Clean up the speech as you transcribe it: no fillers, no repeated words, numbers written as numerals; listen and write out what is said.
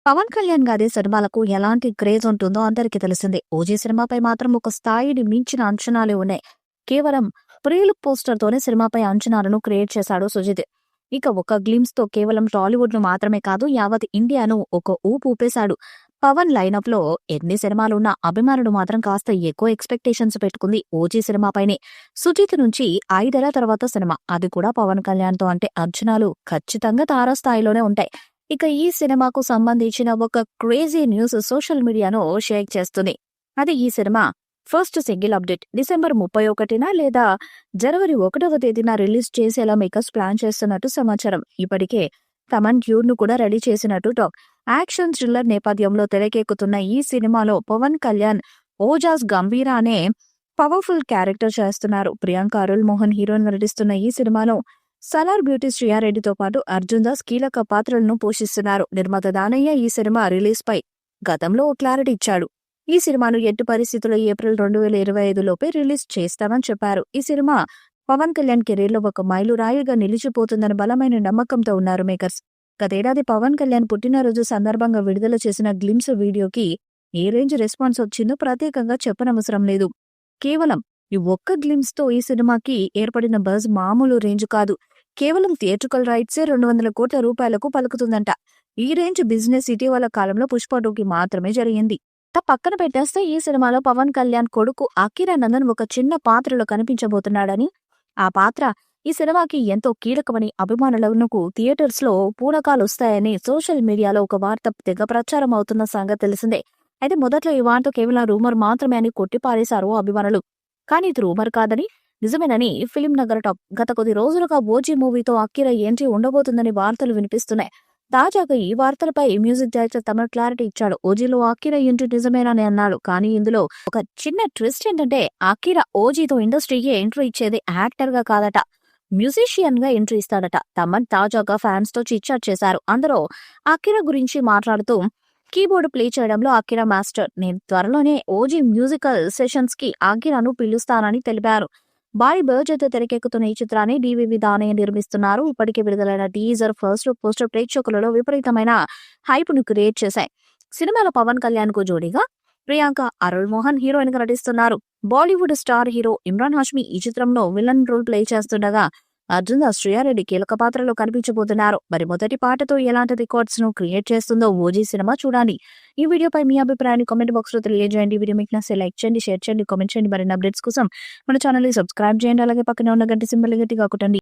పవన్ కళ్యాణ్ గారి సినిమాలకు ఎలాంటి క్రేజ్ ఉంటుందో అందరికీ తెలిసిందే. ఓజీ సినిమాపై మాత్రం ఒక స్థాయిని మించిన అంచనాలే ఉన్నాయి. కేవలం ప్రీ లుక్ పోస్టర్ తోనే సినిమాపై అంచనాలను క్రియేట్ చేశాడు సుజిత్. ఇక ఒక గ్లిమ్స్ తో కేవలం టాలీవుడ్ ను మాత్రమే కాదు, యావత్ ఇండియాను ఒక ఊపు ఊపేశాడు. పవన్ లైనప్ లో ఎన్ని సినిమాలున్నా అభిమానులు మాత్రం కాస్త ఎక్కువ ఎక్స్పెక్టేషన్స్ పెట్టుకుంది ఓజీ సినిమాపైనే. సుజిత్ నుంచి 5 ఏళ్ల తర్వాత సినిమా, అది కూడా పవన్ కళ్యాణ్ తో, అంటే అంచనాలు ఖచ్చితంగా తారాస్థాయిలోనే ఉంటాయి. ఇక ఈ సినిమాకు సంబంధించిన ఒక క్రేజీ న్యూస్ సోషల్ మీడియాను షేక్ చేస్తుంది. అది ఈ cinema first single update December 31న లేదా జనవరి 1వ తేదీన రిలీజ్ చేసేలా మేకర్స్ ప్లాన్ చేస్తున్నట్టు సమాచారం. ఇప్పటికే తమన్ ట్యూన్ ను కూడా రెడీ చేసినట్టు టాక్. యాక్షన్ థ్రిల్లర్ నేపథ్యంలో తెరకెక్కుతున్న ఈ సినిమాలో పవన్ కళ్యాణ్ ఓజాస్ గంభీర అనే పవర్ఫుల్ క్యారెక్టర్ చేస్తున్నారు. ప్రియాంక అరుల్ మోహన్ హీరోయిన్ నటిస్తున్న ఈ సినిమాలో సలార్ బ్యూటీ శ్రీయారెడ్డితో పాటు అర్జున్ దాస్ కీలక పాత్రలను పోషిస్తున్నారు. నిర్మాత దానయ్య ఈ సినిమా రిలీజ్ పై గతంలో ఓ క్లారిటీ ఇచ్చాడు. ఈ సినిమాను ఎట్టి పరిస్థితుల్లో ఏప్రిల్ 2025 లోపే రిలీజ్ చేస్తామని చెప్పారు. ఈ సినిమా పవన్ కళ్యాణ్ కెరీర్ లో ఒక మైలురాయిగా నిలిచిపోతుందని బలమైన నమ్మకంతో ఉన్నారు మేకర్స్. గతేడాది పవన్ కళ్యాణ్ పుట్టినరోజు సందర్భంగా విడుదల చేసిన గ్లిమ్స్ వీడియోకి ఏ రేంజ్ రెస్పాన్స్ వచ్చిందో ప్రత్యేకంగా చెప్పనవసరం లేదు. కేవలం ఈ ఒక్క గ్లిమ్స్ తో ఈ సినిమాకి ఏర్పడిన బజ్ మామూలు రేంజ్ కాదు. కేవలం థియేట్రికల్ రైట్సే 200 కోట్ల రూపాయలకు పలుకుతుందంట. ఈ రేంజ్ బిజినెస్ ఇటీవల కాలంలో పుష్ప 2కి మాత్రమే జరిగింది. పక్కన పెట్టేస్తే ఈ సినిమాలో పవన్ కళ్యాణ్ కొడుకు అకిరా నందన్ ఒక చిన్న పాత్రలో కనిపించబోతున్నాడని, ఆ పాత్ర ఈ సినిమాకి ఎంతో కీలకమని, అభిమానులకు థియేటర్స్ లో పూనకాలొస్తాయని సోషల్ మీడియాలో ఒక వార్త తెగ ప్రచారం అవుతున్న సంగతి తెలిసిందే. అయితే మొదట్లో ఈ వార్త కేవలం రూమర్ మాత్రమే అని కొట్టిపారేశారు అభిమానులు. కానీ ఇది రూమర్ కాదని, నిజమేనని ఫిలిం నగర్ టాక్. గత కొద్ది రోజులుగా ఓజీ మూవీతో అకిరా ఎంట్రీ ఉండబోతుందని వార్తలు వినిపిస్తున్నాయి. తాజాగా ఈ వార్తలపై మ్యూజిక్ డైరెక్టర్ తమన్ క్లారిటీ ఇచ్చాడు. ఓజీలో అకిరా ఎంట్రీ నిజమేనని అన్నాడు. కానీ ఇందులో ఒక చిన్న ట్విస్ట్ ఏంటంటే, అకిరా ఓజీతో ఇండస్ట్రీకి ఎంట్రీ ఇచ్చేది యాక్టర్ గా కాదట, మ్యూజిషియన్ గా ఎంట్రీ ఇస్తాడట. తమన్ తాజాగా ఫ్యాన్స్ తో చిట్చాట్ చేశారు. అందరూ అకిరా గురించి మాట్లాడుతూ, కీబోర్డ్ ప్లే చేయడంలో అకిరా మాస్టర్. నేను త్వరలోనే ఓజీ మ్యూజికల్ సెషన్స్ కి అకిరాను పిలుస్తానని తెలిపారు. భారీ బడ్జెట్ తెరకెక్కుతున్న ఈ చిత్రాన్ని డివివి దానయ్య నిర్మిస్తున్నారు. ఇప్పటికే విడుదలైన టీజర్, ఫస్ట్ పోస్టర్ ప్రేక్షకులలో విపరీతమైన హైప్ ను క్రియేట్ చేశాయి. సినిమాలో పవన్ కళ్యాణ్ కు జోడీగా ప్రియాంక అరుల్ మోహన్ హీరోయిన్ గా నటిస్తున్నారు. బాలీవుడ్ స్టార్ హీరో ఇమ్రాన్ హాష్మి ఈ చిత్రంలో విలన్ రోల్ ప్లే చేస్తుండగా, అర్జున్ దాస్ శ్రీయారెడ్డి కీలక పాత్రలో కనిపించబోతున్నారు. మరి మొదటి పాటతో ఎలాంటి రికార్డ్స్ ను క్రియేట్ చేస్తుందో ఓజీ సినిమా చూడాలి. ఈ వీడియోపై మీ అభిప్రాయాన్ని కామెంట్ బాక్స్ లో తెలియజేయండి. వీడియో మీకు నచ్చితే లైక్ చేయండి, షేర్ చేయండి, కామెంట్ చేయండి. మరిన్ని అప్డేట్స్ కోసం మన ఛానల్ ని సబ్స్క్రైబ్ చేయండి. అలాగే పక్కనే ఉన్న గంట సింబల్ గట్టిగా కొట్టండి.